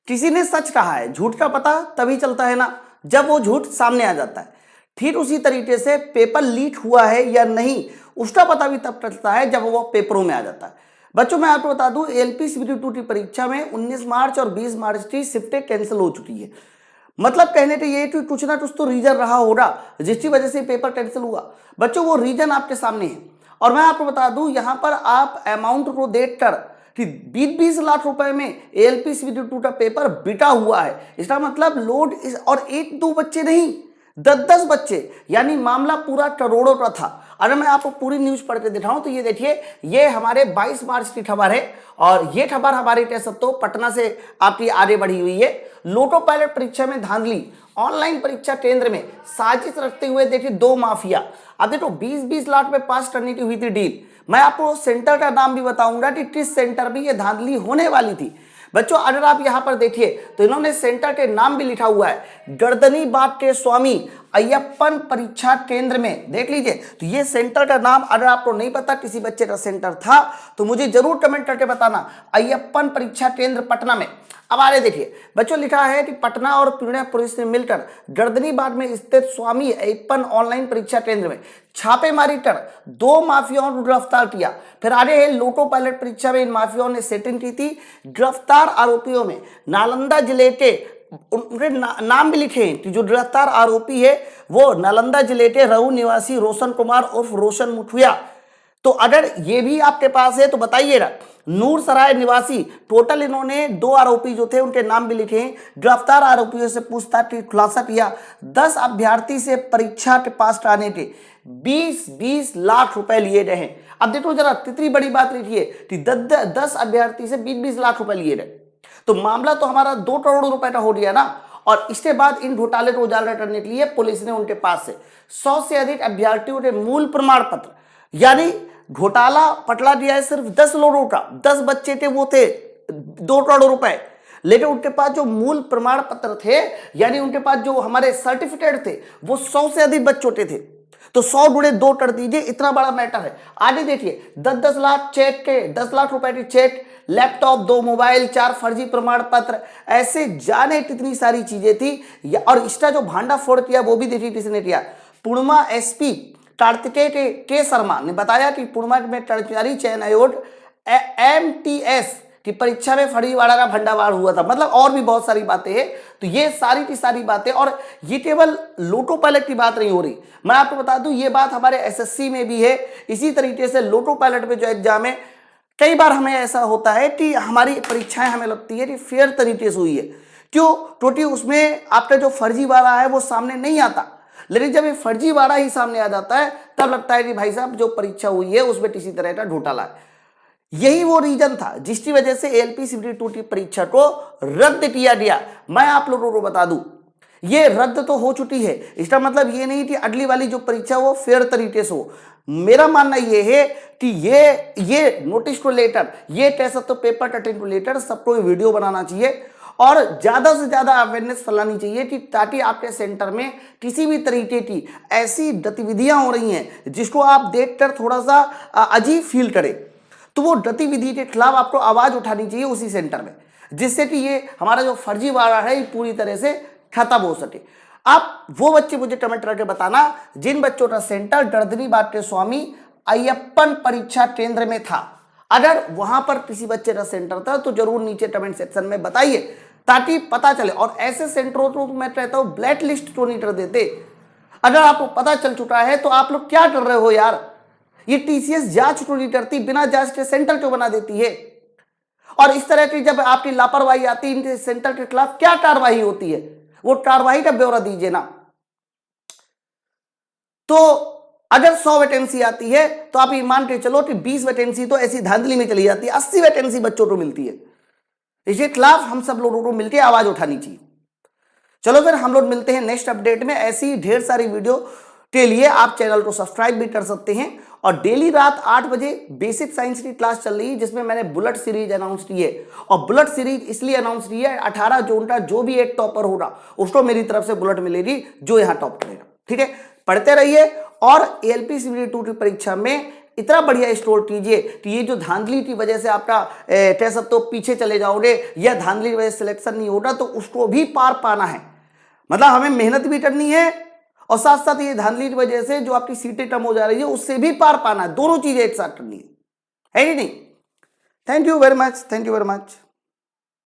किसी ने सच कहा है, झूठ का पता तभी चलता है ना जब वो झूठ सामने आ जाता है। ठीक उसी तरीके से पेपर लीक हुआ है या नहीं उसका पता भी तब चलता है जब वो पेपरों में आ जाता है। बच्चों मैं आपको बता दूं एलपीसीबीटी की परीक्षा में 19 मार्च और 20 मार्च की शिफ्टें कैंसिल हो चुकी है। मतलब कहने का ये कि कुछ ना कुछ तो रीजन रहा होगा जिसकी वजह से पेपर कैंसिल हुआ। बच्चों वो रीजन आपके सामने है और मैं आपको बता दूं यहां पर आप अमाउंट को देखकर कि 20-20 लाख रुपए में एलपीसीबीटी का पेपर बिका हुआ है, इसका मतलब लोड इस और एक दो बच्चे नहीं 10-10 बच्चे, यानी मामला पूरा करोड़ों का था। अगर मैं आपको पूरी न्यूज पढ़ के दिखाऊं तो ये देखिए, ये हमारे 22 मार्च की खबर है और ये खबर हमारी कह सकते हो पटना से आपकी आगे बढ़ी हुई है। लोको पायलट परीक्षा में धांधली, ऑनलाइन परीक्षा केंद्र में साजिश रखते हुए देखिए दो माफिया। अब देखो 20-20 लाख में पास करने की हुई थी डील। मैं आपको सेंटर का नाम भी बताऊंगा कि किस सेंटर में ये धांधली होने वाली थी। बच्चों अगर आप यहां पर देखिए तो इन्होंने सेंटर के नाम भी लिखा हुआ है, गर्दनीबाग के स्वामी अय्यप्पन परीक्षा केंद्र में। देख लीजिए, तो ये सेंटर का नाम अगर आपको नहीं पता किसी बच्चे का सेंटर था तो मुझे जरूर कमेंट करके बताना, अय्यप्पन परीक्षा केंद्र पटना में। अब आगे देखिए बच्चों, लिखा है कि पटना और पुणे पुलिस ने मिलकर गर्दनीबाग में स्थित स्वामी अय्यप्पन ऑनलाइन परीक्षा केंद्र में छापेमारी कर 2 माफियाओं को गिरफ्तार किया। फिर आगे है, लोको पायलट परीक्षा में इन माफियाओं ने सेटिंग की थी। गिरफ्तार आरोपियों में नालंदा जिले के, उनके नाम भी लिखे हैं कि जो गिरफ्तार आरोपी है वो नालंदा जिले के रहू निवासी रोशन कुमार उर्फ रोशन मुठिया। तो अगर ये भी आपके पास है तो बताइएगा। नूर सराय निवासी, टोटल इन्होंने 2 आरोपी जो थे उनके नाम भी लिखे हैं। गिरफ्तार आरोपियों से पूछताछ की खुलासा किया। 10 अभ्यर्थी से परीक्षा के पास कराने के 20-20 लाख रुपए लिए गए हैं। अब देखो जरा कितनी बड़ी बात लिखी है कि 10 अभ्यर्थी से 20-20 लाख रुपए लिए गए, तो मामला तो हमारा 2 करोड़ रुपए का हो गया ना। और इसके बाद इन घोटाले को उजागर करने के लिए पुलिस ने उनके पास से 100 से अधिक अभ्यर्थियों के मूल प्रमाण पत्र, यानी घोटाला पटला दिया है सिर्फ 10 लोगों का, 10 बच्चे थे वो थे 2 करोड़ रुपए, लेकिन उनके पास जो मूल प्रमाण पत्र थे यानी उनके पास जो हमारे सर्टिफिकेट थे वो 100 से अधिक बच्चों के थे। तो 100 गुणे 2 कर दीजिए, इतना बड़ा मैटर है। आगे देखिए 10-10 लाख चेक के, 10 लाख रुपए के चेक, लैपटॉप, 2 मोबाइल, 4 फर्जी प्रमाण पत्र, ऐसे जाने कितनी सारी चीजें थी। और इसका जो भांडाफोड़ किया वो भी देखिए किसने किया। पूर्णिमा एसपी कार्तिकेय के शर्मा ने बताया कि पूर्णिमा में कर्मचारी चयन आयोग एमटीएस की परीक्षा में फर्जीवाड़ा का भंडावार हुआ था। मतलब और भी बहुत सारी बातें हैं। तो ये सारी की सारी बातें, और ये केवल लोको पायलट की बात नहीं हो रही, मैं आपको बता दूं ये बात हमारे एसएससी में भी है। इसी तरीके से लोको पायलट में जो एग्जाम है, कई बार हमें ऐसा होता है कि हमारी परीक्षाएं हमें लगती है कि फेयर तरीके से हुई है। क्यों? क्योंकि उसमें आपका जो फर्जीवाड़ा है वो सामने नहीं आता, लेकिन जब ये फर्जीवाड़ा ही सामने आ जाता है तब लगता है कि भाई साहब जो परीक्षा हुई है उसमें किसी तरह का घोटाला है। यही वो रीजन था जिसकी वजह से एलपीसीबीटी की परीक्षा को रद्द किया गया। मैं आप लोगों को बता दूं ये रद्द तो हो चुकी है, इसका मतलब ये नहीं कि अगली वाली जो परीक्षा वो फेयर तरीके से हो। मेरा मानना ये है कि ये नोटिस को लेकर, ये कह सकते हो पेपर कटिंग को लेकर सबको वीडियो बनाना चाहिए और ज्यादा से ज्यादा अवेयरनेस फैलानी चाहिए कि ताकि आपके सेंटर में किसी भी तरीके की ऐसी गतिविधियां हो रही हैं जिसको आप देखकर थोड़ा सा अजीब फील करें, तो वो गतिविधि के खिलाफ आपको आवाज उठानी चाहिए उसी सेंटर में, जिससे कि ये हमारा जो फर्जीवाड़ा है ये पूरी तरह से खत्म हो सके। आप वो बच्चे मुझे कमेंट करके बताना जिन बच्चों का सेंटर गर्दनीबाग के स्वामी अय्यप्पन परीक्षा केंद्र में था। अगर वहां पर किसी बच्चे का सेंटर था तो जरूर नीचे कमेंट सेक्शन में बताइए ताकि पता चले। और ऐसे सेंटरों को मैं कहता हूं ब्लैक लिस्ट क्यों नहीं कर देते? अगर आपको पता चल चुका है तो आप लोग क्या कर रहे हो यार? ये टीसीएस जांच क्यों नहीं करती? बिना जांच के सेंटर क्यों बना देती है? और इस तरह की जब आपकी लापरवाही आती है इनके सेंटर के खिलाफ क्या कार्रवाई होती है, वो कार्रवाई का ब्यौरा दीजिए ना। तो अगर 100 वैकेंसी आती है तो आप ये मान के चलो कि 20 वैकेंसी तो ऐसी धांधली में चली जाती है, 80 वैकेंसी बच्चों को मिलती है। इसके खिलाफ हम सब लोगों को मिलकर आवाज उठानी चाहिए। चलो फिर हम लोग मिलते हैं नेक्स्ट अपडेट में। ऐसी ढेर सारी वीडियो के लिए आप चैनल को सब्सक्राइब भी कर सकते हैं। और डेली रात 8 बजे बेसिक साइंस की क्लास चल रही है जिसमें मैंने बुलेट सीरीज अनाउंस की है। और बुलेट सीरीज इसलिए अनाउंस की है 18 जून का जो भी एक टॉपर होगा उसको मेरी तरफ से बुलेट मिलेगी जो यहां टॉप करेगा। ठीक है, पढ़ते रहिए और एलपीसीबीटी 2 की परीक्षा में इतना बढ़िया स्कोर कीजिए कि ये जो धांधली की वजह से आपका कह सकते हो पीछे चले जाओगे या धांधली की वजह से सिलेक्शन नहीं होगा, तो उसको भी पार पाना है। मतलब हमें मेहनत भी करनी है और साथ साथ ये धांधली की वजह से जो आपकी सीटें कम हो जा रही है उससे भी पार पाना है। दोनों चीजें एक साथ करनी है कि नहीं? Thank you very much, thank you very much.